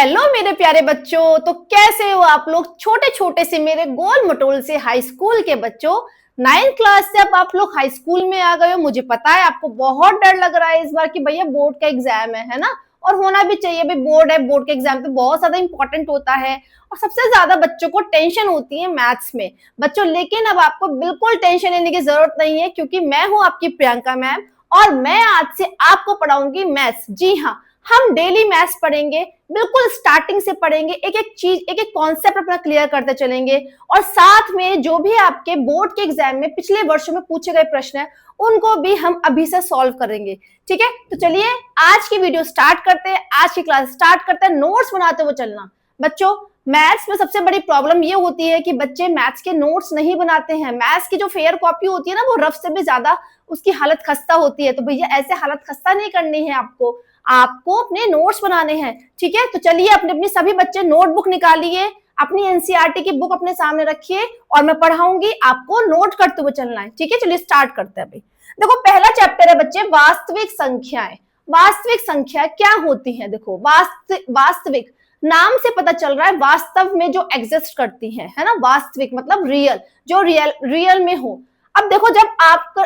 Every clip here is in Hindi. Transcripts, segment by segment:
हेलो मेरे प्यारे बच्चों, तो कैसे हो आप लोग। छोटे छोटे से मेरे गोल मटोल से हाई स्कूल के बच्चों, 9th क्लास से अब आप लोग हाई स्कूल में आ गए हो। मुझे पता है आपको बहुत डर लग रहा है इस बार कि भैया बोर्ड का एग्जाम है ना। और होना भी चाहिए, भाई बोर्ड है, बोर्ड का एग्जाम तो बहुत ज्यादा इंपॉर्टेंट होता है और सबसे ज्यादा बच्चों को टेंशन होती है मैथ्स में बच्चों। लेकिन अब आपको बिल्कुल टेंशन लेने की जरूरत नहीं है, क्योंकि मैं हूं आपकी प्रियंका मैम और मैं आज से आपको पढ़ाऊंगी मैथ्स। जी हाँ, हम डेली मैथ्स पढ़ेंगे, बिल्कुल स्टार्टिंग से पढ़ेंगे, एक एक चीज, एक एक कॉन्सेप्ट अपना क्लियर करते चलेंगे। और साथ में जो भी आपके बोर्ड के एग्जाम में पिछले वर्षों में पूछे गए प्रश्न है उनको भी हम अभी से सॉल्व करेंगे। ठीक है, तो चलिए आज की वीडियो स्टार्ट करते हैं, आज की क्लास स्टार्ट करते हैं। नोट्स बनाते हुए चलना बच्चों। मैथ्स में सबसे बड़ी प्रॉब्लम ये होती है कि बच्चे मैथ्स के नोट्स नहीं बनाते हैं। मैथ्स की जो फेयर कॉपी होती है ना, वो रफ से भी ज्यादा उसकी हालत खस्ता होती है। तो भैया ऐसे हालत खस्ता नहीं करनी है आपको, आपको अपने नोट्स बनाने हैं। ठीक है, तो चलिए अपने अपनी सभी बच्चे नोटबुक निकालिए, अपनी एनसीईआरटी की बुक अपने सामने रखिए और मैं पढ़ाऊंगी, आपको नोट करते हुए चलना है। ठीक है, चलिए स्टार्ट करते हैं। भाई देखो, पहला चैप्टर है बच्चे वास्तविक संख्याएं। वास्तविक संख्या क्या होती है? देखो वास्तविक नाम से पता चल रहा है वास्तव में जो एग्जिस्ट करती है ना। वास्तविक मतलब रियल, जो रियल में हो। अब देखो, जब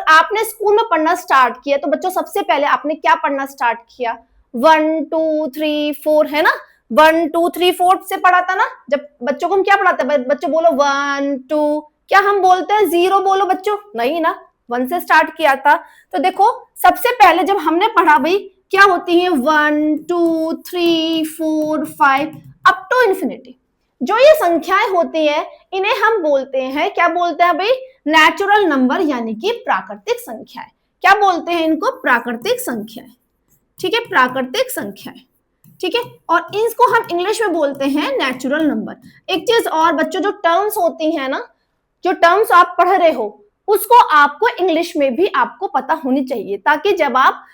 आपने स्कूल में पढ़ना स्टार्ट किया तो बच्चों सबसे पहले आपने क्या पढ़ना स्टार्ट किया? 1 2 3 4 है ना। 1 2 3 4 से पढ़ा था ना। जब बच्चों को हम क्या पढ़ाते हैं? बच्चों बोलो 1 2, क्या हम बोलते हैं 0 बोलो बच्चों? नहीं ना, 1 से स्टार्ट किया था। तो देखो सबसे पहले जब हमने पढ़ा भाई क्या होती है 1 2 3 4 5 अप टू इंफिनिटी। जो ये संख्याएं होती है इन्हें हम बोलते हैं, क्या बोलते हैं भाई? नेचुरल नंबर, यानी कि प्राकृतिक संख्याएं। क्या बोलते हैं इनको? प्राकृतिक संख्याएं। ठीक है, प्राकृतिक संख्याएं। ठीक है, और इसको हम इंग्लिश में बोलते हैं नेचुरल नंबर। एक चीज और बच्चों, जो टर्म्स होती है ना, जो टर्म्स आप पढ़ रहे हो उसको आपको इंग्लिश में भी आपको पता होनी चाहिए, ताकि जब आप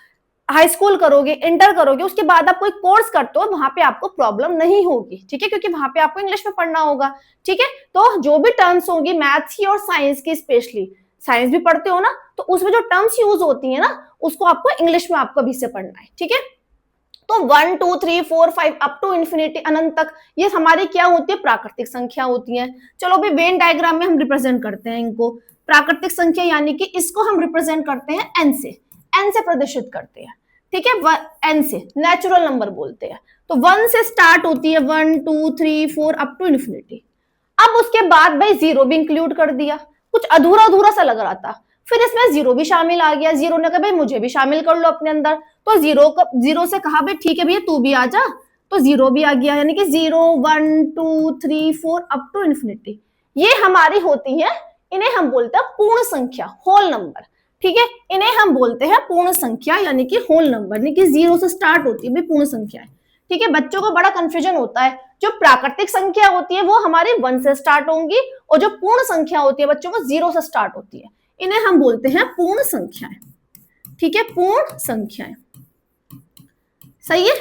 हाई स्कूल करोगे, इंटर करोगे, उसके बाद आप कोई कोर्स करते हो, वहां पे आपको प्रॉब्लम नहीं होगी। ठीक है, क्योंकि वहां पे आपको इंग्लिश में पढ़ना होगा। ठीक है, तो जो भी टर्म्स होंगी मैथ्स की और साइंस की, स्पेशली साइंस भी पढ़ते हो ना, तो उसमें जो टर्म्स यूज होती है ना उसको आपको इंग्लिश में आपको अभी से पढ़ना है। ठीक है, तो 1 2 3 4 5 अप टू इंफिनिटी, अनंत तक, ये हमारी क्या होती है? प्राकृतिक संख्या होती है। चलो अभी वेन डायग्राम में हम रिप्रेजेंट करते हैं इनको। प्राकृतिक संख्या यानी कि इसको हम रिप्रेजेंट करते हैं एन से, एन से प्रदर्शित करते हैं। ठीक है, एन से नेचुरल नंबर बोलते हैं। तो 1 से स्टार्ट होती है, 1 2 3 4 अप टू इंफिनिटी। अब उसके बाद भाई 0 भी इंक्लूड कर दिया, कुछ अधूरा अधूरा सा लग रहा था, फिर इसमें 0 भी शामिल आ गया। 0 ने कहा भाई मुझे भी शामिल कर लो अपने अंदर, तो 0 से कहा भाई ठीक है भैया तू भी आ जा, तो 0 भी आ गया, यानी कि 0 1 2 3 4 अप टू इंफिनिटी। ये हमारी होती है, इन्हें हम बोलते हैं पूर्ण संख्या, होल नंबर। ठीक है, इन्हें हम बोलते हैं पूर्ण संख्या, यानी कि होल नंबर, यानी कि 0 से स्टार्ट होती है भाई पूर्ण संख्या है। ठीक है, बच्चों को बड़ा कंफ्यूजन होता है, जो प्राकृतिक संख्या होती है वो हमारे 1 से स्टार्ट होंगी और जो पूर्ण संख्या होती है बच्चों को 0 से स्टार्ट होती है। इन्हें हम बोलते हैं पूर्ण संख्याएं। ठीक है, पूर्ण संख्याएं। सही है।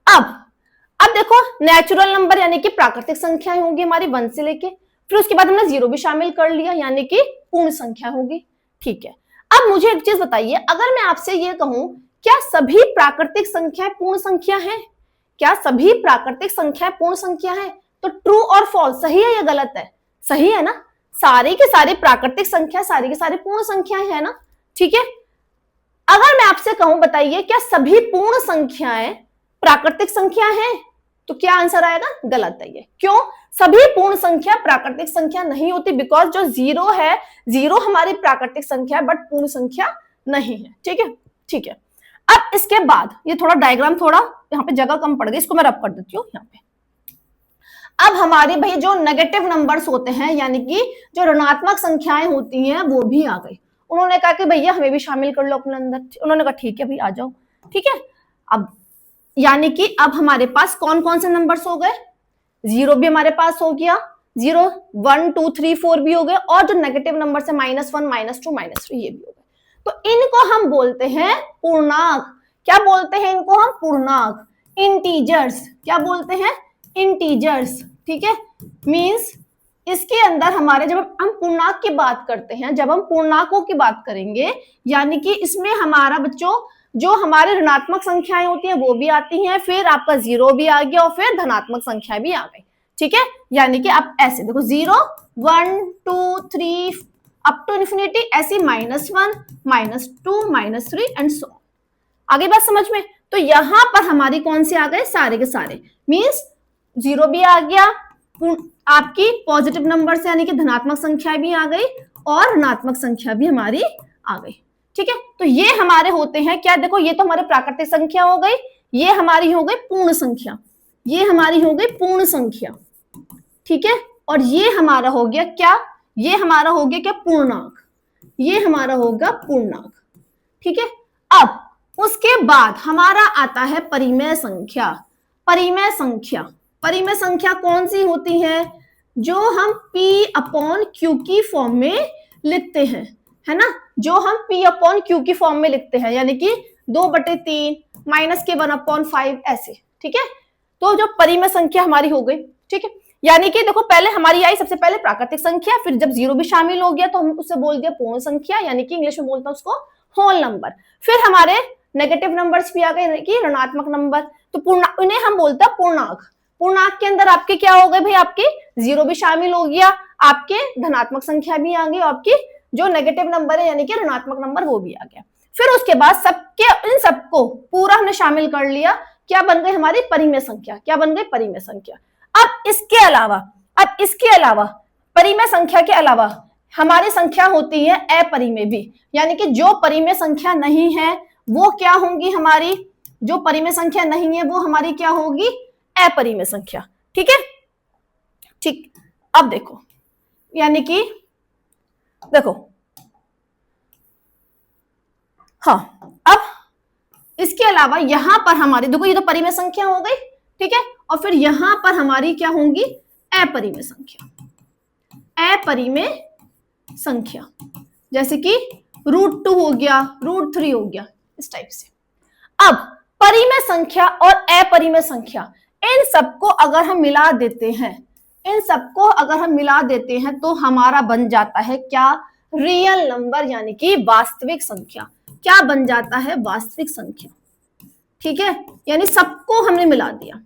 अब देखो, नेचुरल नंबर यानी कि प्राकृतिक संख्याएं होंगी हमारी 1 से लेके, फिर उसके बाद हमने 0 भी शामिल कर लिया, यानी कि पूर्ण संख्या होगी। ठीक है, अब मुझे एक चीज बताइए, अगर मैं आपसे ये कहूं क्या सभी प्राकृतिक संख्याएं पूर्ण संख्या हैं? क्या सभी प्राकृतिक संख्याएं पूर्ण संख्या हैं? तो ट्रू और फॉल्स, सही है या गलत है? सही है ना। सारी की सारी प्राकृतिक संख्या, सारी की सारी पूर्ण संख्याएं है ना। ठीक है, अगर मैं आपसे कहूं बताइए क्या सभी पूर्ण संख्याएं प्राकृतिक संख्या हैं? तो क्या आंसर आएगा? गलत है ये। क्यों? सभी पूर्ण संख्या प्राकृतिक संख्या नहीं होती, बिकॉज जो 0 है, 0 हमारी प्राकृतिक संख्या है बट पूर्ण संख्या नहीं है। ठीक है, ठीक है। अब इसके बाद ये थोड़ा डायग्राम, थोड़ा यहाँ पे जगह कम पड़ गई, इसको मैं रब कर देती हूँ यहाँ पे। अब हमारे भाई जो नेगेटिव नंबर्स होते हैं, यानी कि जो ऋणात्मक संख्याएं होती हैं, वो भी आ गई। उन्होंने कहा कि भैया हमें भी शामिल कर लो अपने अंदर। उन्होंने कहा ठीक है भाई आ जाओ। ठीक है, अब यानी कि अब हमारे पास कौन कौन से नंबर्स हो गए? 0 भी हमारे पास हो गया, 0 1 2 3 4 भी हो गए, और जो नेगेटिव नंबर है -1 -2 -3 ये भी हो गए। तो इनको हम बोलते हैं पूर्णांक। क्या बोलते हैं इनको हम? पूर्णांक, इंटीजर्स। क्या बोलते हैं? इंटीजर्स। ठीक है, मींस इसके अंदर हमारे, जब हम पूर्णांक की बात करते हैं, जब हम पूर्णांकों की बात करेंगे, यानी कि इसमें हमारा बच्चों जो हमारे ऋणात्मक संख्याएं होती हैं वो भी आती हैं, फिर आपका 0 भी आ गया और फिर धनात्मक संख्या भी आ गई। ठीक है, यानी कि आप ऐसे देखो 0 1 2 3 अप टू इन्फिनिटी, ऐसी -1 -2 -3 एंड सो। आगे बात समझ में? तो यहां पर हमारी कौन से आ गए, सारे के सारे, मींस 0 भी आ गया, आपकी पॉजिटिव नंबर से यानी कि धनात्मक संख्या भी आ गई और ऋणात्मक संख्या भी हमारी आ गई। ठीक है, तो ये हमारे होते हैं क्या, देखो ये तो हमारे प्राकृतिक संख्या हो गई, ये हमारी हो गई पूर्ण संख्या, ये हमारी हो गई पूर्ण संख्या। ठीक है, और ये हमारा हो गया क्या, ये हमारा हो गया क्या, पूर्णांक, ये हमारा होगा पूर्णांक। ठीक है, अब उसके बाद हमारा आता है परिमेय संख्या। परिमेय संख्या, परिमेय संख्या कौन सी होती है, जो हम P/Q की फॉर्म में लिखते हैं, है ना, जो हम P/Q की फॉर्म में लिखते हैं, यानी कि 2/3 -1/5 ऐसे। ठीक है, तो जो परिमेय संख्या हमारी हो गई। ठीक है, यानी कि देखो पहले हमारी आई सबसे पहले प्राकृतिक संख्या, फिर जब 0 भी शामिल हो गया तो हम उससे बोल दिया पूर्ण संख्या, यानी कि इंग्लिश में बोलता हूं उसको होल नंबर। फिर हमारे नेगेटिव नंबर्स भी आ गए कि ऋणात्मक नंबर, तो पूर्ण इन्हें हम बोलते हैं पूर्णांक। पूर्णांक के अंदर आपके क्या हो गए भाई, आपके 0 भी शामिल हो गया, आपके धनात्मक संख्या भी आ गई, आपकी जो नेगेटिव नंबर है यानी कि ऋणात्मक नंबर वो भी आ गया। फिर उसके बाद सबके इन सबको पूरा हमने शामिल कर लिया, क्या बन गई हमारी परिमेय संख्या, क्या बन गई परिमेय संख्या। अब इसके अलावा परिमेय संख्या के अलावा हमारी संख्या होती है अपरिमेय भी, यानी कि जो परिमेय संख्या नहीं है वो क्या होंगी हमारी, जो परिमेय संख्या नहीं है वो हमारी क्या होगी, अपरिमेय संख्या। ठीक है, ठीक, अब देखो, यानी कि देखो, हाँ, अब इसके अलावा यहां पर हमारी देखो, ये तो परिमेय संख्या हो गई। ठीक है, और फिर यहां पर हमारी क्या होंगी, अपरिमेय संख्या, अपरिमेय संख्या, जैसे कि √2 हो गया, √3 हो गया, इस टाइप से। अब परिमेय संख्या और अपरिमेय संख्या, इन सबको अगर हम मिला देते हैं, इन सबको अगर हम मिला देते हैं तो हमारा बन जाता है क्या, रियल नंबर, यानी कि वास्तविक संख्या। क्या बन जाता है, वास्तविक संख्या। ठीक है, यानी सबको हमने मिला दिया।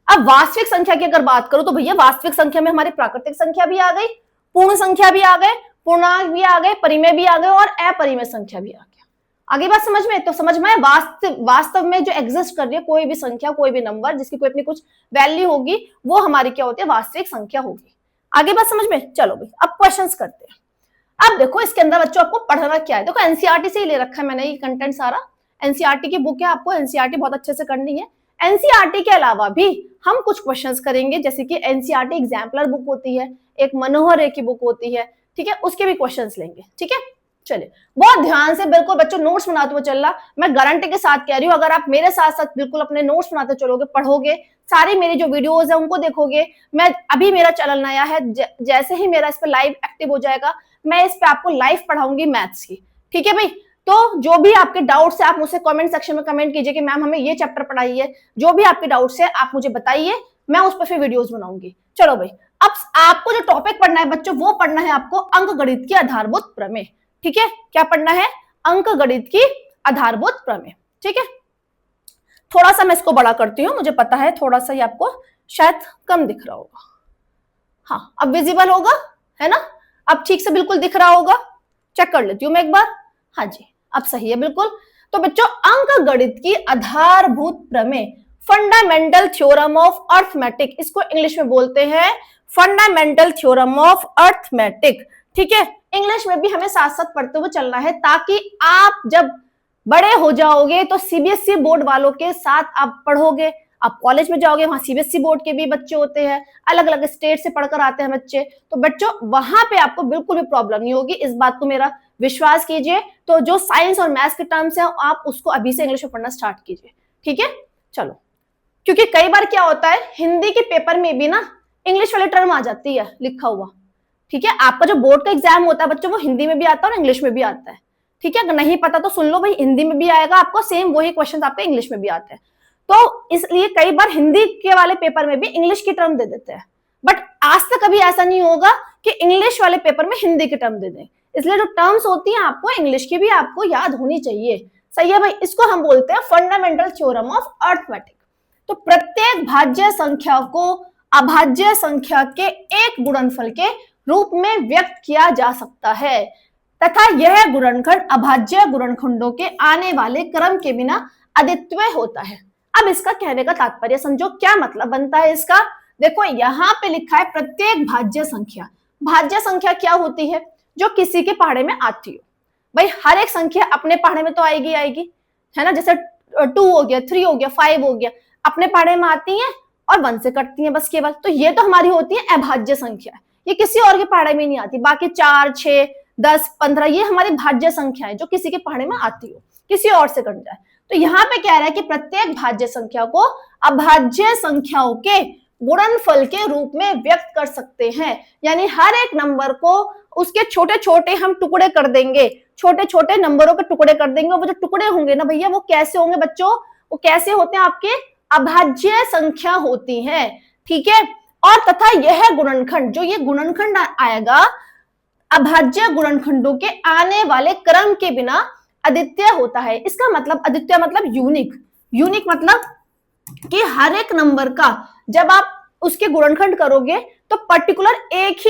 अब वास्तविक संख्या की अगर बात करो तो भैया वास्तविक संख्या में हमारी प्राकृतिक संख्या भी आ गई, पूर्ण संख्या भी आ गए, पूर्णांक भी आ गए, परिमेय भी आ गए और अपरिमेय संख्या भी आ गया। आगे बात समझ में? तो समझ में, वास्तव में जो एग्जिस्ट कर रही है कोई भी संख्या, कोई भी नंबर जिसकी कोई अपनी कुछ वैल्यू होगी, वो हमारी क्या होती है, वास्तविक संख्या होगी। आगे बात समझ में? चलो भाई अब क्वेश्चंस करते हैं। अब देखो इसके अंदर बच्चों आपको पढ़ना क्या है, देखो एनसीईआरटी से ही ले रखा है मैंने ये कंटेंट सारा, एनसीईआरटी की बुक है, आपको एनसीईआरटी बहुत अच्छे से करनी है। एनसीईआरटी के अलावा भी हम कुछ क्वेश्चंस करेंगे, जैसे कि एनसीईआरटी एग्जाम्पलर बुक होती है, एक मनोहर रे की बुक होती है, ठीक है, उसके भी क्वेश्चंस लेंगे। ठीक है, चलिए बहुत ध्यान से बिल्कुल बच्चों नोट्स बनाते हुए चलना, मैं गारंटी के साथ कह रही हूँ, अगर आप मेरे साथ साथ बिल्कुल अपने नोट्स बनाते चलोगे, पढ़ोगे, सारी मेरी जो वीडियोस है उनको देखोगे, मैं अभी मेरा चैनल नया है, जैसे ही मेरा इस पे लाइव एक्टिव हो जाएगा मैं इस पे आपको लाइव पढ़ाऊंगी मैथ्स की। ठीक है भाई, तो जो भी आपके डाउट्स है आप मुझसे कमेंट सेक्शन में कमेंट कीजिए कि मैम हमें ये चैप्टर पढ़ाइए, जो भी आपके डाउट्स है आप मुझे बताइए, मैं उस पर फिर वीडियोस बनाऊंगी। चलो भाई, अब आपको जो टॉपिक पढ़ना है बच्चों, वो पढ़ना है आपको अंकगणित की आधारभूत प्रमेय। ठीक है, क्या पढ़ना है, अंकगणित की आधारभूत प्रमेय। ठीक है, थोड़ा सा मैं इसको बड़ा करती हूँ, मुझे पता है थोड़ा सा ये आपको शायद कम दिख रहा होगा। हाँ, अब विजिबल होगा, है ना, अब ठीक से बिल्कुल दिख रहा होगा, चेक कर लेती हूँ मैं एक बार। हाँ जी, अब सही है बिल्कुल। तो बच्चों अंकगणित की आधारभूत प्रमेय, फंडामेंटल थ्योरम ऑफ अर्थमेटिक, इसको इंग्लिश में बोलते हैं फंडामेंटल थ्योरम ऑफ अर्थमेटिक। ठीक है, इंग्लिश में भी हमें साथ साथ पढ़ते हुए चलना है, ताकि आप जब बड़े हो जाओगे तो सीबीएसई बोर्ड वालों के साथ आप पढ़ोगे, आप कॉलेज में जाओगे वहां सीबीएसई बोर्ड के भी बच्चे होते हैं, अलग अलग स्टेट से पढ़कर आते हैं बच्चे, तो बच्चों वहां पे आपको बिल्कुल भी प्रॉब्लम नहीं होगी, इस बात को मेरा विश्वास कीजिए। तो जो साइंस और मैथ्स के टर्म्स हैं आप उसको अभी से इंग्लिश में पढ़ना स्टार्ट कीजिए। ठीक है, चलो, क्योंकि कई बार क्या होता है हिंदी के पेपर में भी ना इंग्लिश वाले टर्म आ जाती है लिखा हुआ। ठीक है, आपका जो बोर्ड का एग्जाम होता है बच्चों वो हिंदी में भी आता है और इंग्लिश में भी आता है। ठीक है, अगर नहीं पता तो सुन लो भाई, हिंदी में भी आएगा आपको, सेम वही क्वेश्चन आपके इंग्लिश में भी आते हैं, तो इसलिए कई बार हिंदी के वाले पेपर में भी इंग्लिश की टर्म दे देते हैं, बट आज तक कभी ऐसा नहीं होगा कि इंग्लिश वाले पेपर में हिंदी की टर्म दे दें। इसलिए जो टर्म्स होती हैं आपको इंग्लिश की भी आपको याद होनी चाहिए, सही है भाई, इसको हम बोलते हैं फंडामेंटल थ्योरम ऑफ अर्थमेटिक। तो प्रत्येक भाज्य संख्या को अभाज्य संख्या के एक गुणनफल के रूप में व्यक्त किया जा सकता है तथा यह गुणनखंड अभाज्य गुणनखंडों के आने वाले क्रम के बिना अद्वितीय होता है। अब इसका कहने का तात्पर्य समझो, क्या मतलब बनता है इसका। देखो यहाँ पे लिखा है प्रत्येक भाज्य संख्या। भाज्य संख्या क्या होती है, जो किसी के पहाड़े में आती हो। भाई हर एक संख्या अपने पहाड़े में तो आएगी आएगी, है ना, जैसे 2 हो गया, 3 हो गया, 5 हो गया, अपने पहाड़े में आती है और 1 से कटती है बस केवल। तो ये तो हमारी होती है अभाज्य संख्या, ये किसी और के पहाड़े में नहीं आती। बाकी 4, 6, 10, 15 ये हमारी भाज्य संख्या है जो किसी के पहाड़े में आती हो, किसी और से कट जाए। तो यहाँ पे कह रहा है कि प्रत्येक भाज्य संख्या को अभाज्य संख्याओं के गुणनफल के रूप में व्यक्त कर सकते हैं। यानी हर एक नंबर को उसके छोटे छोटे हम टुकड़े कर देंगे, छोटे छोटे नंबरों के टुकड़े कर देंगे। वो जो टुकड़े होंगे ना भैया, वो कैसे होंगे बच्चों, वो कैसे होते हैं, आपके अभाज्य संख्या होती है, ठीक है। और तथा यह गुणनखंड, जो ये गुणनखंड आएगा अभाज्य गुणनखंडों के आने वाले क्रम के बिना अद्वितीय होता है। इसका मतलब अद्वितीय मतलब यूनिक, यूनिक मतलब कि हर एक नंबर का जब आप उसके गुणनखंड करोगे तो पर्टिकुलर एक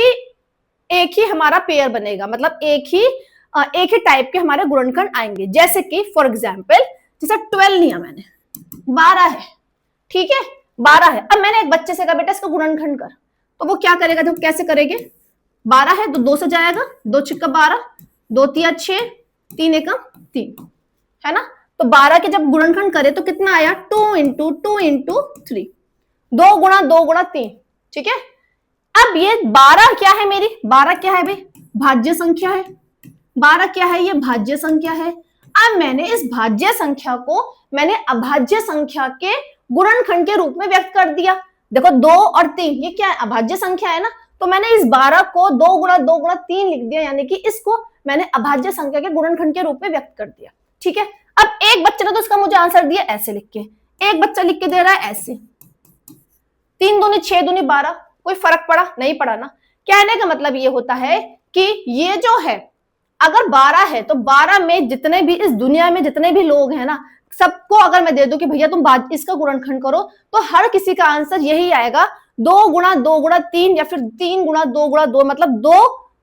ही हमारा पेयर बनेगा, मतलब एक ही टाइप के हमारे गुणनखंड आएंगे। जैसे कि फॉर एग्जाम्पल, जैसे 12 लिया मैंने, 12 है, ठीक है, 12 है। अब मैंने एक बच्चे से कहा बेटा इसका गुणनखंड कर, तो वो क्या करेगा, तो कैसे करेंगे, 12 है तो 2 से जाएगा, 2 छिक्का 12, 2 तिया 6, 3 एकम 3, है ना। तो 12 के जब गुणनखंड करे तो कितना आया, 2 इंटू 2 इंटू 3, 2 गुणा 2 गुणा 3, ठीक है। अब ये 12 क्या है मेरी, 12 क्या है भाई, भाज्य संख्या है। 12 क्या है, ये भाज्य संख्या है। अब मैंने इस भाज्य संख्या को मैंने अभाज्य संख्या के गुणनखंड के रूप में व्यक्त कर दिया। देखो 2 और 3 ये क्या है, अभाज्य संख्या है ना, तो मैंने इस 12 को 2 गुणा 2 गुणा 3 लिख दिया, यानी कि इसको मैंने अभाज्य संख्या के गुणनखंड के रूप में व्यक्त कर दिया, ठीक है। अब एक बच्चे ने तो इसका मुझे आंसर दिया ऐसे लिख के, एक बच्चा लिख के दे रहा है ऐसे, 3 दूनी 6 दूनी 12, कोई फर्क पड़ा नहीं पड़ा ना। कहने का मतलब ये होता है कि ये जो है अगर 12 है तो 12 में जितने भी इस दुनिया में जितने भी लोग हैं ना, सबको अगर मैं दे दूं कि भैया तुम इसका गुणनखंड करो, तो हर किसी का आंसर यही आएगा, 2 गुणा 2 गुणा 3 या फिर 3 गुणा 2 गुणा 2, मतलब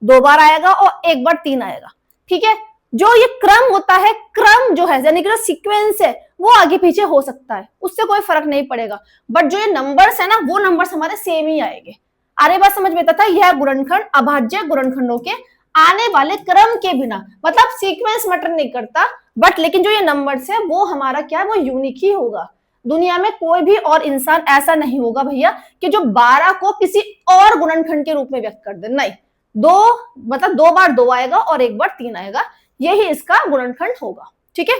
2 बार आएगा और 1 बार 3 आएगा, ठीक है। जो ये क्रम होता है, क्रम जो है यानी कि जो सीक्वेंस है वो आगे पीछे हो सकता है, उससे कोई फर्क नहीं पड़ेगा, बट जो ये नंबर्स है ना वो नंबर्स हमारे सेम ही आएंगे। अरे बात समझ में आता था, यह गुणनखंड अभाज्य गुणनखंडों के आने वाले क्रम के बिना, मतलब सीक्वेंस मैटर नहीं करता, बट लेकिन जो ये नंबर्स है वो हमारा क्या है, वो यूनिक ही होगा। दुनिया में कोई भी और इंसान ऐसा नहीं होगा भैया कि जो 12 को किसी और गुणनखंड के रूप में व्यक्त कर दे, नहीं, 2 बार 2 आएगा और 1 बार 3 आएगा, यही इसका गुणनखंड होगा, ठीक है।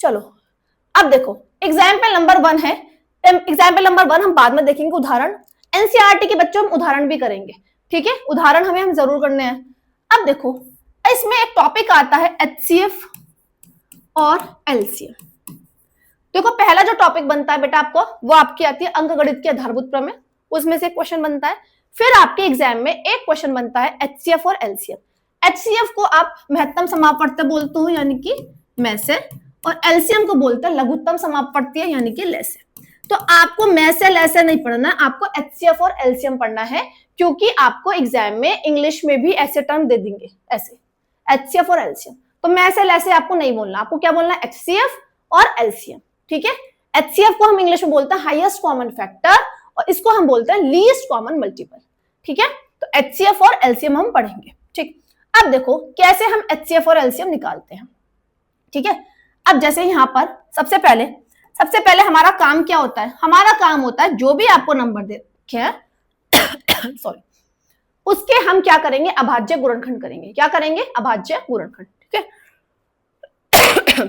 चलो अब देखो एग्जाम्पल नंबर 1 है, एग्जाम्पल नंबर 1 हम बाद में देखेंगे, उदाहरण एनसीईआरटी के बच्चों हम उदाहरण भी करेंगे, ठीक है, उदाहरण हम जरूर करने हैं। अब देखो इसमें एक टॉपिक आता है एचसीएफ और एलसीएम। देखो पहला जो टॉपिक बनता है बेटा आपको, वो आपकी आती है अंकगणित की आधारभूत प्रमेय, उसमें से क्वेश्चन बनता है। फिर आपके एग्जाम में एक क्वेश्चन बनता है एचसीएफ और एलसीएम। एचसीएफ को आप महत्तम समापवर्त्य बोलते हो यानी कि में से, और एलसीएम को बोलते हैं लघुत्तम समापवर्त्य यानी कि ले से। तो आपको में से ले से नहीं पढ़ना, आपको एचसीएफ और एलसीएम पढ़ना है, क्योंकि आपको एग्जाम में इंग्लिश में भी ऐसे टर्म दे देंगे, ऐसे एचसीएफ और एलसीएम। तो में से ले से आपको नहीं बोलना, आपको क्या बोलना है, एचसीएफ और एलसीएम, ठीक है। एचसीएफ को हम इंग्लिश में बोलते हैं हाईएस्ट कॉमन फैक्टर, और इसको हम बोलते हैं लीस्ट कॉमन मल्टीपल, ठीक है। तो एचसीएफ और एलसीएम हम पढ़ेंगे, ठीक। अब देखो कैसे हम एचसीएफ और एलसीएम निकालते हैं, ठीक है। अब जैसे यहां पर सबसे पहले हमारा काम क्या होता है, हमारा काम होता है जो भी आपको नंबर दे रखे हैं सॉरी, उसके हम क्या करेंगे, अभाज्य गुणनखंड करेंगे। क्या करेंगे, अभाज्य गुणनखंड, ठीक है।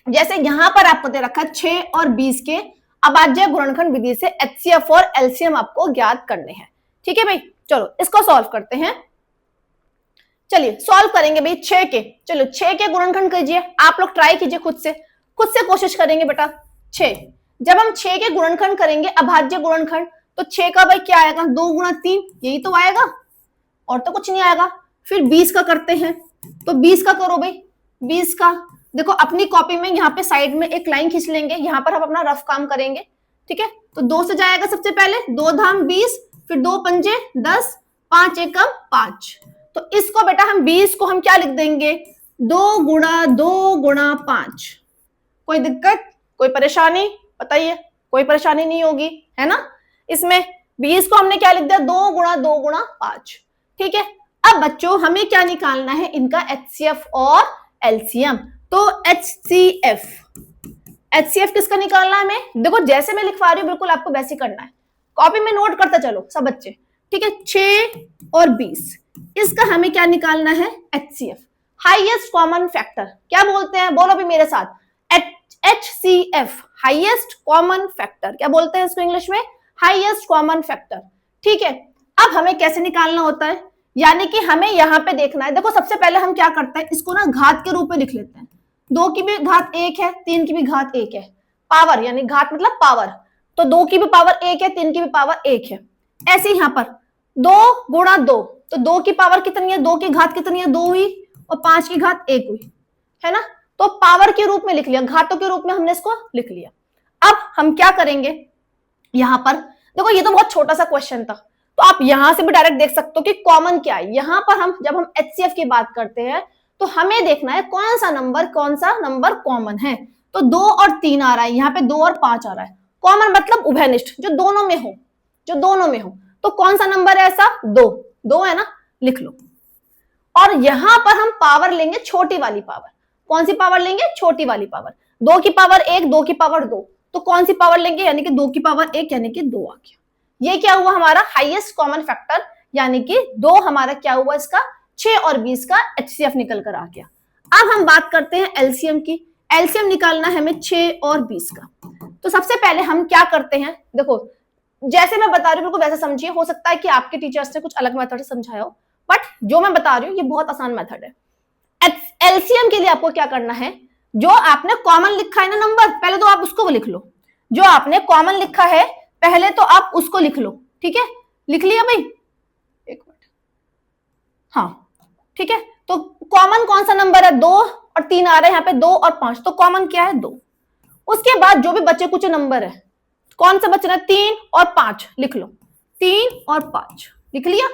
जैसे यहां पर आपको दे रखा है 6 और 20 के अभाज्य गुणनखंड विधि से एचसीएफ और एलसीएम आपको ज्ञात करने हैं, ठीक है भाई। चलो इसको सॉल्व करते हैं, चलिए सॉल्व करेंगे भाई 6 के। चलो 6 के गुणनखंड कीजिए, आप लोग ट्राई कीजिए खुद से कोशिश करेंगे बेटा। 6 जब हम 6 के गुणनखंड करेंगे अभाज्य गुणनखंड, तो 6 का भाई क्या आएगा, 2 गुणा 3, यही तो आएगा, और तो कुछ नहीं आएगा। फिर 20 का करते हैं, तो 20 का करो भाई, 20 का देखो अपनी कॉपी में यहाँ पे साइड में एक लाइन खींच लेंगे, यहाँ पर हम अपना रफ काम करेंगे, ठीक है। तो 2 से जाएगा सबसे पहले, 2 धाम 20, फिर 2 पंजे 10, 5 एकम 5। तो इसको बेटा हम 20 को हम क्या लिख देंगे, 2 गुणा 2 गुणा 5। कोई दिक्कत, कोई परेशानी बताइए? कोई परेशानी नहीं होगी, है ना। इसमें 20 को हमने क्या लिख दिया, 2 गुणा 2 गुणा 5, ठीक है। अब बच्चों हमें क्या निकालना है, इनका एचसीएफ और एलसीएम। तो एचसीएफ किसका निकालना है हमें, देखो जैसे मैं लिखवा रही हूँ बिल्कुल आपको वैसे करना है, कॉपी में नोट करते चलो सब बच्चे, ठीक है। 6 और 20, इसका हमें क्या निकालना है, एचसीएफ, हाईएस्ट कॉमन फैक्टर। क्या बोलते हैं, बोलो भी मेरे साथ, HCF, हाईएस्ट कॉमन फैक्टर। क्या बोलते हैं इसको इंग्लिश में, हाईएस्ट कॉमन फैक्टर, ठीक है। अब हमें कैसे निकालना होता है, यानी कि हमें यहाँ पे देखना है। देखो सबसे पहले हम क्या करते हैं, इसको ना घात के रूप में लिख लेते हैं। 2 की भी घात 1 है, 3 की भी घात 1 है, पावर यानी घात मतलब पावर। तो 2 की भी पावर 1 है, 3 की भी पावर 1 है। ऐसे यहाँ पर 2 गुणा 2, तो 2 की पावर कितनी है, 2 की घात कितनी है, 2 हुई, और 5 की घात 1 हुई, है ना। तो पावर के रूप में लिख लिया, घातों के रूप में हमने इसको लिख लिया। अब हम क्या करेंगे, यहां पर देखो ये तो बहुत छोटा सा क्वेश्चन था, तो आप यहां से भी डायरेक्ट देख सकते हो कि कॉमन क्या है। यहां पर हम जब हम एचसीएफ की बात करते हैं तो हमें देखना है कौन सा नंबर कॉमन है। तो 2 और 3 आ रहा है, यहाँ पे 2 और 5 आ रहा है। कॉमन मतलब उभयनिष्ठ, जो दोनों में हो, तो कौन सा नंबर है ऐसा, 2 है ना, लिख लो। और यहां पर हम पावर लेंगे छोटी वाली पावर। कौन सी पावर लेंगे, छोटी वाली पावर। 2 की पावर 1, 2 की पावर 2, तो कौन सी पावर लेंगे, यानी कि 2 की पावर 1 यानी कि 2 आ गया। ये क्या हुआ हमारा हाईएस्ट कॉमन फैक्टर, यानी कि 2 हमारा क्या हुआ इसका, 6 और 20 का एचसीएफ निकल कर आ गया। अब हम बात करते हैं एलसीएम की। एलसीएम निकालना है हमें 6 और 20 का। तो सबसे पहले हम क्या करते हैं, देखो जैसे मैं बता रही हूँ बिल्कुल वैसे समझिए। हो सकता है कि आपके टीचर्स ने कुछ अलग मेथड से समझाया हो, बट जो मैं बता रही हूँ ये बहुत आसान मेथड है। एलसीएम के लिए आपको क्या करना है, जो आपने कॉमन लिखा है ना नंबर, पहले तो आप उसको लिख लो। जो आपने कॉमन लिखा है पहले तो आप उसको लिख लो, ठीक है। लिख लिया भाई, एक मिनट, हाँ ठीक है। तो कॉमन कौन सा नंबर है, 2 और 3 आ रहा है यहाँ पे, 2 और 5, तो कॉमन क्या है, 2। उसके बाद जो भी बचे कुछ नंबर है, कौन सा बच रहा है, 3 और 5 लिख लो, 3 और 5 लिख लिया।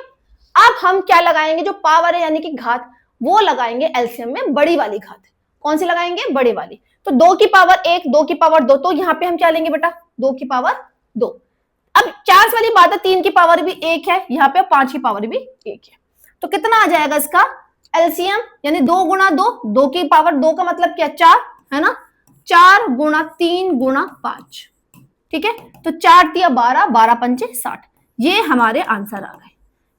अब हम क्या लगाएंगे, जो पावर है यानी कि घात, वो लगाएंगे एलसीएम में, बड़ी वाली घात। कौन सी लगाएंगे, बड़ी वाली। तो 2 की पावर 1, 2 की पावर 2, तो यहाँ पे हम क्या लेंगे बेटा, 2 की पावर 2। अब चांस वाली बात है, 3 की पावर भी 1 है यहाँ पे, 5 की पावर भी 1 है। तो कितना आ जाएगा इसका एलसीएम, यानी 2 गुणा 2, 2 की पावर 2 का मतलब क्या, 4 है ना, 4 गुणा 3 गुणा 5, ठीक है। तो 4 दिया 12, 12 पंचे 60, ये हमारे आंसर आ गए।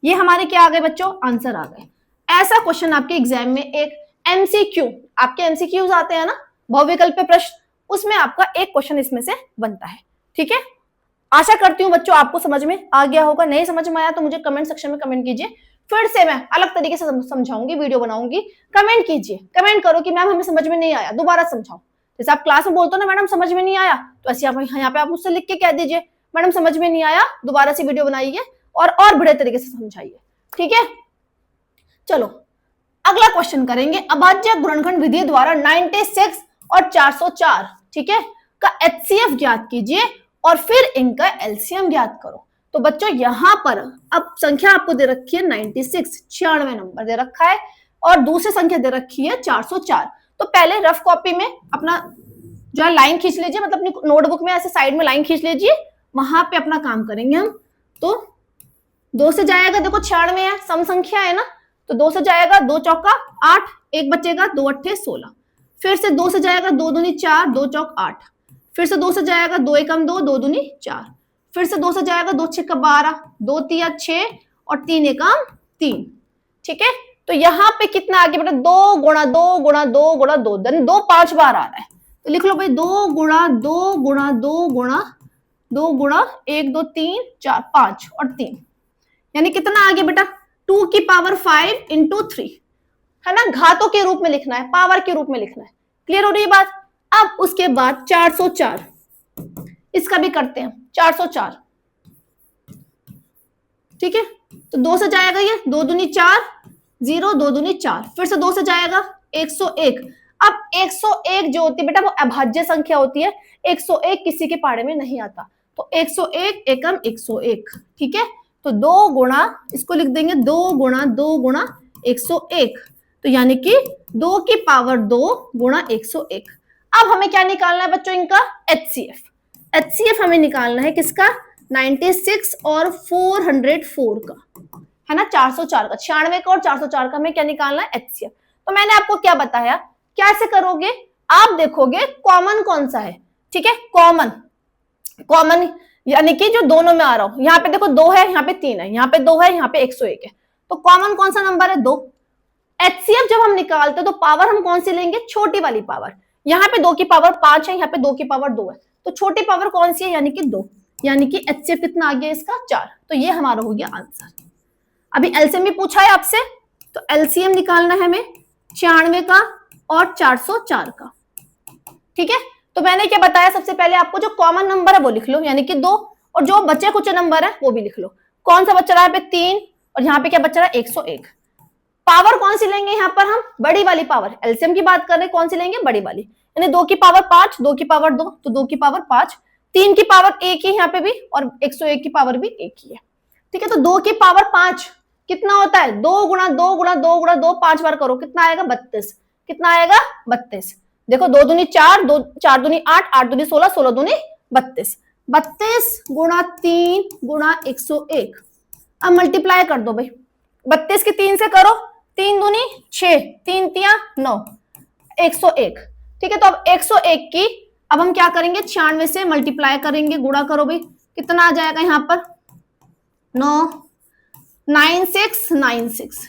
ये हमारे क्या आ गए बच्चों, आंसर आ गए। ऐसा क्वेश्चन आपके एग्जाम में एक एमसीक्यू, आपके एमसीक्यूज आते हैं ना, बहुविकल्पीय प्रश्न, उसमें आपका एक क्वेश्चन इसमें से बनता है, ठीक है। आशा करती हूँ बच्चों आपको समझ में आ गया होगा। नहीं समझ में आया तो मुझे कमेंट सेक्शन में कमेंट कीजिए, फिर से मैं अलग तरीके से समझाऊंगी, वीडियो बनाऊंगी। कमेंट कीजिए, कमेंट करो कि मैम हमें समझ में नहीं आया, दोबारा समझाओ। जैसे आप क्लास में बोलते हो ना मैडम समझ में नहीं आया, तो ऐसे आप यहाँ पे आप मुझसे लिख के कह दीजिए मैडम समझ में नहीं आया, दोबारा से वीडियो बनाइए और बढ़िया तरीके से समझाइए, ठीक है। चलो अगला क्वेश्चन करेंगे, अभाज्य गुणनखंड विधि द्वारा 96 और 404, ठीक है, का एचसीएफ ज्ञात कीजिए और फिर इनका एलसीएम ज्ञात करो। तो बच्चों यहां पर अब संख्या आपको दे रखी है 96, 96 नंबर दे रखा है, और दूसरी संख्या दे रखी है 404। तो पहले रफ कॉपी में अपना जो है लाइन खींच लीजिए, मतलब अपनी नोटबुक में ऐसे साइड में लाइन खींच लीजिए, वहां पे अपना काम करेंगे हम। तो 2 से जाएगा, देखो 96 है, सम संख्या है ना, तो 2 से जाएगा, 2 चौका 8, 1 बचेगा, 2 अट्ठे 16। फिर से 2 से जाएगा, 2 दूनी 4, 2 चौक 8। फिर से 2 से जाएगा, 2 एकम 2, 2 दूनी 4। फिर से 2 से जाएगा, 2 छक्का 12, 2 तिया 6 और 3 एकम 3, ठीक है। तो यहाँ पे कितना आ गया बेटा, 2 गुणा 2 गुणा 2 गुणा 2, 2 5 बार आ रहा है। तो लिख लो भाई 2 गुणा 2 गुणा 2 गुणा 2 गुणा 1 2 3 4 5 और 3, यानी कितना आ गया बेटा, 2 की पावर 5 इंटू 3, है ना। घातों के रूप में लिखना है, पावर के रूप में लिखना है। क्लियर हो रही है बात। अब उसके बाद 404, इसका भी करते हैं 404, ठीक है। तो 2 से जाएगा ये, 2 दूनी 4, 0 2 दूनी 4। फिर से 2 से जाएगा 101। अब 101 जो होती है बेटा वो अभाज्य संख्या होती है, 101 किसी के पाड़े में नहीं आता, तो 101 एकम 101, ठीक है। तो 2 गुणा, इसको लिख देंगे 2 गुणा 101, तो यानी कि 2 की पावर 2 गुणा 101। अब हमें क्या निकालना है बच्चों, इनका एचसीएफ। एचसीएफ हमें निकालना है किसका, 96 और 404 का, है ना, 404 का, 96 का और 404 का हमें क्या निकालना है, एचसीएफ। तो मैंने आपको क्या बताया, कैसे करोगे, आप देखोगे कॉमन कौन सा है, ठीक है, कॉमन यानी कि जो दोनों में आ रहा हूं, यहाँ पे देखो 2 है, यहाँ पे 3 है, यहाँ पे 2 है, यहाँ पे 101 है, तो कॉमन कौन सा नंबर है, 2। एचसीएफ जब हम निकालते हैं तो पावर हम कौन सी लेंगे, छोटी वाली पावर, यहाँ पे 2 की पावर 5 है, यहाँ पे 2 की पावर 2 है, तो छोटी पावर कौन सी है, यानी कि 2, यानी कि एचसीएफ कितना आ गया इसका, 4। तो ये हमारा हो गया आंसर। अभी एलसीएम भी पूछा है आपसे, तो एलसीएम निकालना है हमें 96 का और 404 का, ठीक है। तो मैंने क्या बताया, सबसे पहले आपको जो कॉमन नंबर है वो लिख लो, यानी कि 2, और जो बचे कुछ नंबर है वो भी लिख लो। कौन सा बच रहा है, 3, और यहाँ पे क्या बच रहा है, 101। पावर कौन सी लेंगे यहाँ पर हम, बड़ी वाली पावर, एलसीएम की बात कर रहे हैं, कौन सी लेंगे, बड़ी वाली, यानी 2 की पावर 5, 2 की पावर 2, तो 2 की पावर 5, 3 की पावर 1 ही यहाँ पे भी, और 101 की पावर भी 1 ही है, ठीक है। तो 2 की पावर 5 कितना होता है, 2 गुणा 2 गुणा 2 गुणा 2, 5 बार करो, कितना आएगा, 32। कितना आएगा, 32। देखो 2 दूनी 4, 2 4 दूनी 8, 8 दूनी 16, 16 दूनी 32, 32 गुणा 3 गुणा 101। अब मल्टीप्लाई कर दो भाई, 32 के 3 से करो, 3 दूनी 6, 3 तिया 9, 101, ठीक है। तो अब 101 की अब हम क्या करेंगे, 96 से मल्टीप्लाई करेंगे, गुणा करो भाई, कितना आ जाएगा यहाँ पर, 9 9696,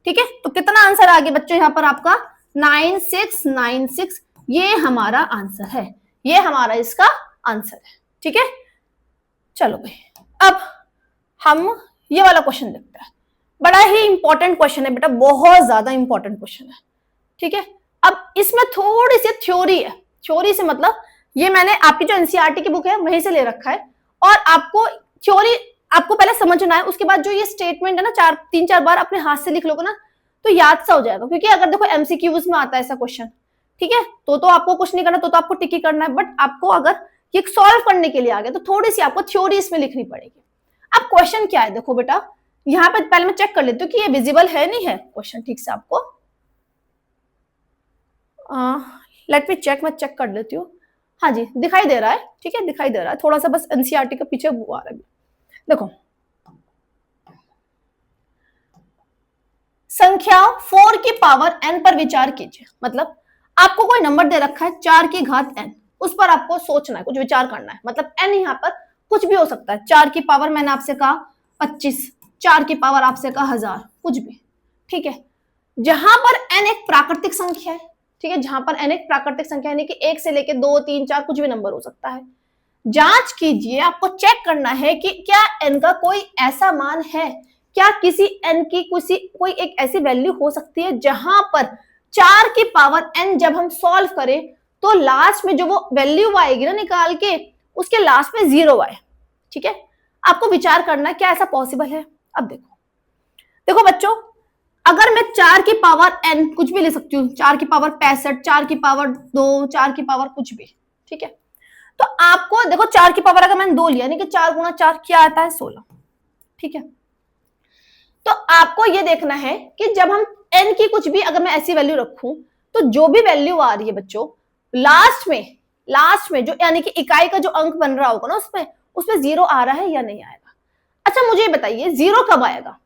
ठीक है। तो कितना आंसर आ गया बच्चों यहाँ पर आपका, 9696, ये हमारा आंसर है, ये हमारा इसका आंसर है, ठीक है। चलो भाई, अब हम ये वाला क्वेश्चन देखते हैं, बड़ा ही इंपॉर्टेंट क्वेश्चन है बेटा, बहुत ज्यादा इंपॉर्टेंट क्वेश्चन है, ठीक है। अब इसमें थोड़ी सी थ्योरी है, थ्योरी से मतलब ये मैंने आपकी जो एनसीईआरटी की बुक है वहीं से ले रखा है, और आपको थ्योरी आपको पहले समझना है, उसके बाद जो ये स्टेटमेंट है ना, 3-4 बार अपने हाथ से लिख लोगे ना तो याद सा हो जाएगा, क्योंकि अगर देखो एमसीक्यूज में आता है ऐसा क्वेश्चन, ठीक है, तो आपको कुछ नहीं करना, तो आपको टिक ही करना है, बट आपको अगर ये सॉल्व करने के लिए आ गया तो थोड़ी सी आपको थ्योरी इसमें लिखनी पड़ेगी। अब क्वेश्चन क्या है, देखो बेटा, यहाँ पे पहले मैं चेक कर लेती हूँ कि ये विजिबल है नहीं है क्वेश्चन ठीक से आपको, लेट मी चेक, मैं चेक कर लेती हूँ, हाँ जी दिखाई दे रहा है, ठीक है, दिखाई दे रहा है, थोड़ा सा बस एनसीईआरटी के पीछे वो आ रहा है। देखो, संख्या 4 की पावर n पर विचार कीजिए, मतलब आपको कोई नंबर दे रखा है 4 की घात n, उस पर आपको सोचना है, कुछ विचार करना है, मतलब n यहाँ पर कुछ भी हो सकता है, 4 की पावर मैंने आपसे कहा 25, 4 की पावर आपसे कहा 1000, कुछ भी, ठीक है। जहां पर n एक प्राकृतिक संख्या है, ठीक है, जहां पर n एक प्राकृतिक संख्या यानी कि 1 से लेके 2 3 4 कुछ भी नंबर हो सकता है, जांच कीजिए, आपको चेक करना है कि क्या n का कोई ऐसा मान है, क्या किसी n की कोई एक ऐसी वैल्यू हो सकती है जहां पर 4 की पावर n जब हम सॉल्व करें तो लास्ट में जो वो वैल्यू आएगी ना निकाल के, उसके लास्ट में 0 आए, ठीक है। आपको विचार करना है क्या ऐसा पॉसिबल है। अब देखो बच्चों, अगर मैं 4 की पावर n कुछ भी ले सकती हूँ, 4 की पावर 65, 4 की पावर 2, 4 की पावर कुछ भी, ठीक है, तो आपको देखो 4 की पावर अगर मैंने 2 लिया, यानी कि 4 गुणा 4 क्या आता है, 16, ठीक है। तो आपको ये देखना है कि जब हम n की कुछ भी अगर मैं ऐसी वैल्यू रखूं तो जो भी वैल्यू आ रही है बच्चों, लास्ट में जो यानी कि इकाई का जो अंक बन रहा होगा ना उसमें 0 आ रहा है या नहीं आएगा। अच्छा मुझे बताइए 0 कब आएगा,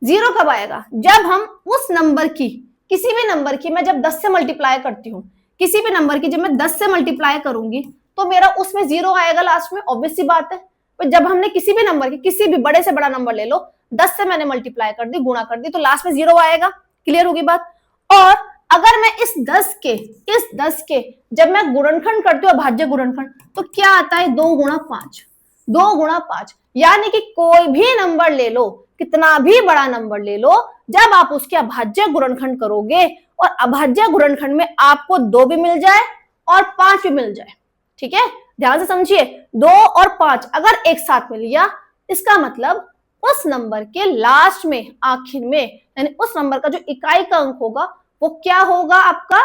0 कब आएगा, जब हम उस नंबर की, किसी भी नंबर की मैं जब 10 से मल्टीप्लाई करती हूँ, किसी भी नंबर की जब मैं 10 से मल्टीप्लाई करूंगी तो मेरा उसमें 0 आएगा लास्ट में, ऑब्वियस सी बात है। तो जब हमने किसी भी नंबर की, किसी भी बड़े से बड़ा नंबर ले लो, 10 से मैंने मल्टीप्लाई कर दी, गुणा कर दी, तो लास्ट में 0 आएगा, क्लियर होगी बात। और अगर मैं इस 10 के जब मैं गुणनखंड करती हूँ, भाज्य गुणनखंड, तो क्या आता है, 2 गुणा 5, 2 गुणा 5, यानी कि कोई भी नंबर ले लो, कितना भी बड़ा नंबर ले लो, जब आप उसके अभाज्य गुणनखंड करोगे और अभाज्य गुणनखंड में आपको 2 भी मिल जाए और 5 भी मिल जाए, ठीक है, ध्यान से समझिए, 2 और 5 अगर एक साथ में लिया, इसका मतलब उस नंबर के लास्ट में, आखिर में, यानी उस नंबर का जो इकाई का अंक होगा वो क्या होगा, आपका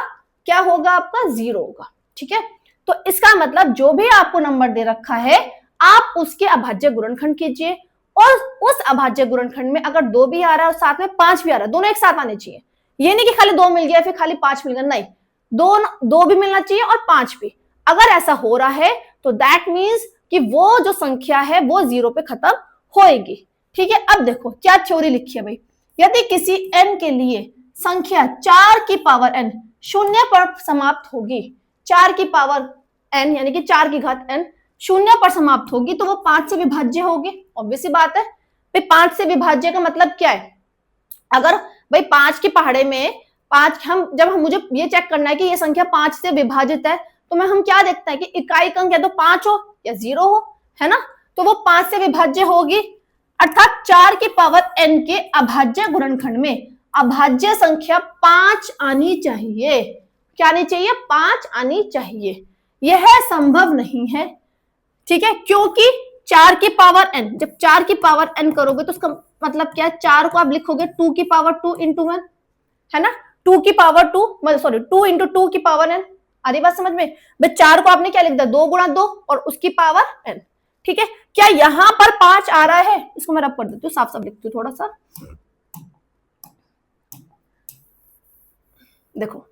क्या होगा आपका 0 होगा। ठीक है, तो इसका मतलब जो भी आपको नंबर दे रखा है आप उसके अभाज्य गुणनखंड कीजिए, और उस अभाज्य गुणनखंड में अगर 2 भी आ रहा है और साथ में 5 भी आ रहा है, दोनों एक साथ आने चाहिए। ये नहीं कि खाली 2 मिल गया फिर खाली 5 मिल गया, नहीं, दो भी मिलना चाहिए और 5 भी। अगर ऐसा हो रहा है तो दैट मीन्स कि वो जो संख्या है वो 0 पे खत्म होएगी। ठीक है, अब देखो क्या थ्योरी लिखी है भाई, यदि किसी n के लिए संख्या 4 की पावर n शून्य पर समाप्त होगी, 4 की पावर n यानी कि 4 की घात n शून्य पर समाप्त होगी, तो वो 5 से विभाज्य होगी। ऑब्वियस बात है भाई, 5 से विभाज्य का मतलब क्या है, अगर भाई 5 की पहाड़े में 5 जब मुझे ये चेक करना है कि ये संख्या 5 से विभाजित है, तो हम क्या देखते हैं कि इकाई अंक या तो 5 हो या 0 हो, है ना, तो वो 5 से विभाज्य होगी, अर्थात 4 की पावर n के अभाज्य गुणनखंड में अभाज्य संख्या 5 आनी चाहिए। क्या आनी चाहिए? 5 आनी चाहिए। यह संभव नहीं है, ठीक है, क्योंकि 4 की पावर n, जब 4 की पावर n करोगे तो उसका मतलब क्या है, 4 को आप लिखोगे 2 की पावर 2 इंटू 1, है ना, 2 की पावर 2 सॉरी 2 इंटू 2 की पावर n। आ रही बात समझ में? भाई 4 को आपने क्या लिख दिया, 2 गुणा 2 और उसकी पावर n। ठीक है, क्या यहां पर 5 आ रहा है? इसको मैं रब कर देती हूँ, साफ साफ लिखती हूँ थोड़ा सा, देखो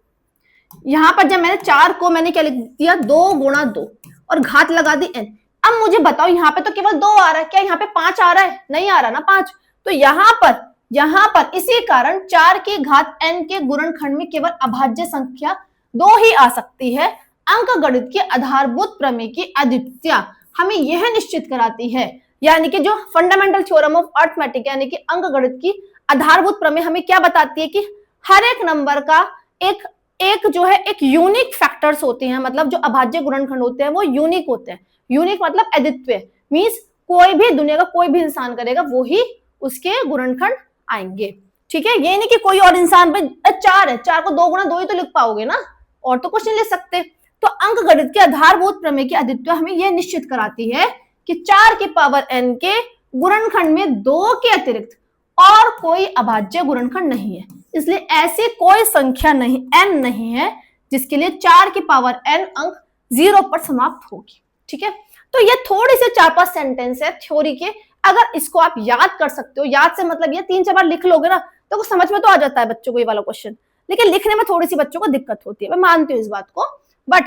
यहां पर जब मैंने 4 को मैंने क्या लिख दिया, 2 गुणा 2 और घात लगा दी n। अब मुझे बताओ यहाँ पे तो केवल 2 आ रहा है, क्या यहाँ पे 5 आ रहा है? नहीं आ रहा ना 5, तो यहां पर इसी कारण 4 की घात n के गुणनखंड में केवल अभाज्य संख्या 2 ही आ सकती है। अंकगणित के आधारभूत प्रमेय की अद्वितीयता हमें यह निश्चित कराती है, यानी कि जो फंडामेंटल थ्योरम ऑफ अरिथमेटिक यानी कि अंकगणित की आधारभूत प्रमेय हमें क्या बताती है कि हर एक नंबर का एक जो है एक यूनिक फैक्टर्स होते हैं, मतलब जो अभाज्य गुणनखंड होते हैं वो यूनिक होते हैं। यूनिक मतलब अद्वितीय, मींस कोई भी दुनिया का कोई भी इंसान करेगा वो ही उसके गुणनखंड आएंगे। ठीक है, ये नहीं कि कोई और इंसान, भाई 4 है, 4 को 2 गुणा 2 ही तो लिख पाओगे ना, और तो कुछ नहीं लिख सकते। तो अंकगणित के आधारभूत प्रमेय की अद्वितीयता हमें यह निश्चित कराती है कि 4 की पावर n के गुणनखंड में 2 के अतिरिक्त और कोई अभाज्य गुणनखंड नहीं है। इसलिए ऐसी कोई संख्या नहीं n नहीं है जिसके लिए 4 की पावर n अंक 0 पर समाप्त होगी। ठीक है, तो ये थोड़ी से 4-5 सेंटेंस है थ्योरी के, अगर इसको आप याद कर सकते हो, याद से मतलब ये 3-4 बार लिख लोगे ना तो कुछ समझ में तो आ जाता है बच्चों को ये वाला क्वेश्चन, लेकिन लिखने में थोड़ी सी बच्चों को दिक्कत होती है, मैं मानती हूँ इस बात को, बट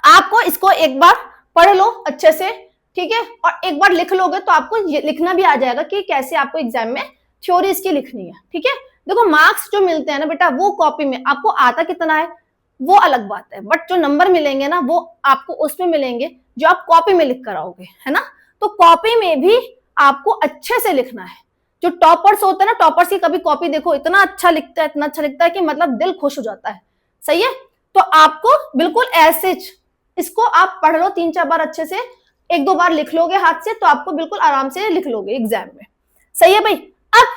आपको इसको एक बार पढ़ लो अच्छे से, ठीक है, और एक बार लिख लोगे तो आपको ये लिखना भी आ जाएगा कि कैसे आपको एग्जाम में थ्योरी इसकी लिखनी है। ठीक है, देखो मार्क्स जो मिलते हैं ना बेटा, वो कॉपी में आपको आता कितना है वो अलग बात है, बट जो नंबर मिलेंगे ना वो आपको उसमें मिलेंगे जो आप कॉपी में लिख कर आओगे, है ना, तो कॉपी में भी आपको अच्छे से लिखना है। जो टॉपर्स होते हैं ना, टॉपर्स की कभी कॉपी देखो, इतना अच्छा लिखता है, इतना अच्छा लिखता है कि मतलब दिल खुश हो जाता है। सही है, तो आपको बिल्कुल ऐसे इसको आप पढ़ लो 3-4 बार अच्छे से, 1-2 बार लिख लोगे हाथ से तो आपको बिल्कुल आराम से लिख लोगे एग्जाम में। सही है भाई, अब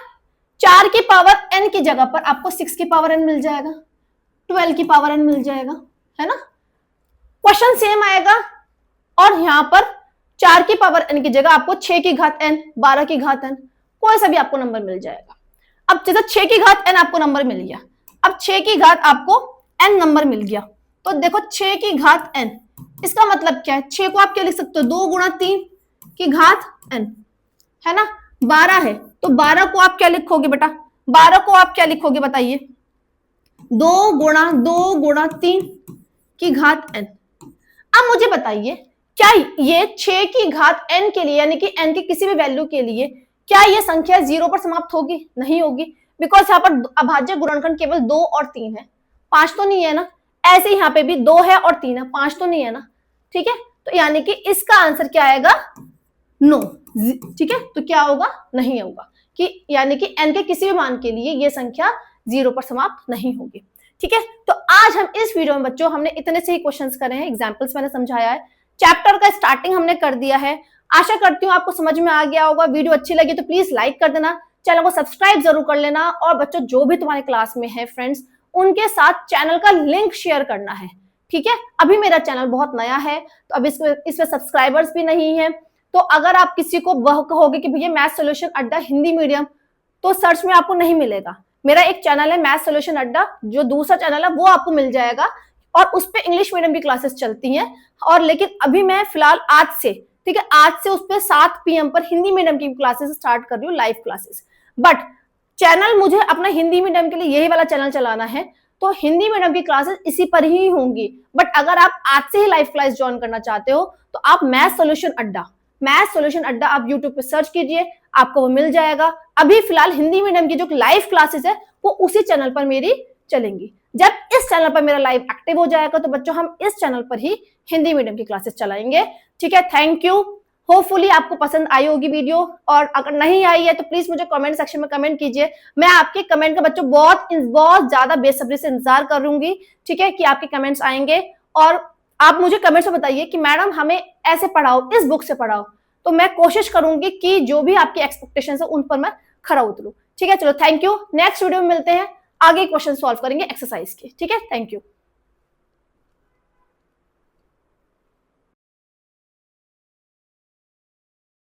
4 की पावर n की जगह पर आपको 6 की पावर n मिल जाएगा, 12 की पावर n मिल जाएगा, है ना, क्वेश्चन सेम आएगा, और यहां पर 4 की पावर n की जगह आपको 6 की घात n, 12 की घात n, कोई सा भी आपको नंबर मिल जाएगा। अब जैसे 6 की घात n आपको नंबर मिल गया, अब 6 की घात आपको n नंबर मिल गया, तो देखो 6 की घात n, इसका मतलब क्या है, 6 को आप क्या लिख सकते हो, 2 गुणा 3 की घात n, है ना, 12 है तो 12 को आप क्या लिखोगे बेटा, 12 को आप क्या लिखोगे बताइए, 2 गुणा 3 की घात n। अब मुझे बताइए क्या ये 6 की घात n के लिए यानी कि n की किसी भी वैल्यू के लिए क्या ये संख्या 0 पर समाप्त होगी? नहीं होगी, बिकॉज यहाँ पर अभाज्य गुणनखंड केवल 2 और 3 है, 5 तो नहीं है ना। ऐसे यहाँ पे भी 2 है और 3 है, 5 तो नहीं है ना। ठीक है, तो यानी कि इसका आंसर क्या आएगा, नो। ठीक है, तो क्या होगा, नहीं होगा, कि यानी कि n के किसी भी मान के लिए ये संख्या 0 पर समाप्त नहीं होगी। ठीक है, तो आज हम इस वीडियो में बच्चों हमने इतने से ही क्वेश्चंस करे हैं, एग्जांपल्स मैंने समझाया है, चैप्टर का स्टार्टिंग हमने कर दिया है। आशा करती हूँ आपको समझ में आ गया होगा। वीडियो अच्छी लगी तो प्लीज लाइक कर देना, चैनल को सब्सक्राइब जरूर कर लेना, और बच्चों जो भी तुम्हारे क्लास में है फ्रेंड्स उनके साथ चैनल का लिंक शेयर करना है। ठीक है, अभी मेरा चैनल बहुत नया है तो अभी इसमें सब्सक्राइबर्स भी नहीं है, तो अगर आप किसी को कहोगे कि भैया मैथ सॉल्यूशन अड्डा हिंदी मीडियम, तो सर्च में आपको नहीं मिलेगा, मेरा एक चैनल है मैथ सॉल्यूशन अड्डा, जो दूसरा चैनल है वो आपको मिल जाएगा, और उस पे इंग्लिश मीडियम की क्लासेस चलती हैं। और लेकिन अभी मैं फिलहाल आज से, ठीक है, आज से उस पे 7 PM पर हिंदी मीडियम की क्लासेस स्टार्ट कर रही हूँ, लाइव क्लासेस। बट चैनल मुझे अपना हिंदी मीडियम के लिए यही वाला चैनल चलाना है, तो हिंदी मीडियम की क्लासेस इसी पर ही होंगी। बट अगर आप आज से ही लाइव क्लास ज्वाइन करना चाहते हो तो आप मैथ सॉल्यूशन अड्डा आप यूट्यूब पे सर्च कीजिए, आपको वो मिल जाएगा। अभी फिलहाल हिंदी मीडियम की जो लाइव क्लासेस है वो उसी चैनल पर मेरी चलेंगी। जब इस चैनल पर मेरा लाइव एक्टिव हो जाएगा तो बच्चों हम इस चैनल पर ही हिंदी मीडियम की क्लासेस चलाएंगे, ठीक है। Thank you. होपफुली आपको पसंद आई होगी वीडियो, और अगर नहीं आई है तो प्लीज मुझे कमेंट सेक्शन में कमेंट कीजिए। मैं आपके कमेंट का बच्चों बहुत ज्यादा बेसब्री से इंतजार करूंगी, ठीक है, कि आपके कमेंट्स आएंगे। और आप मुझे कमेंट्स में बताइए कि मैडम हमें ऐसे पढ़ाओ, इस बुक से पढ़ाओ, तो मैं कोशिश करूंगी कि जो भी आपकी एक्सपेक्टेशंस है उन पर मैं खरा उतरूं, ठीक है। चलो थैंक यू, नेक्स्ट वीडियो में मिलते हैं, आगे क्वेश्चन सॉल्व करेंगे एक्सरसाइज के, ठीक है। Thank you.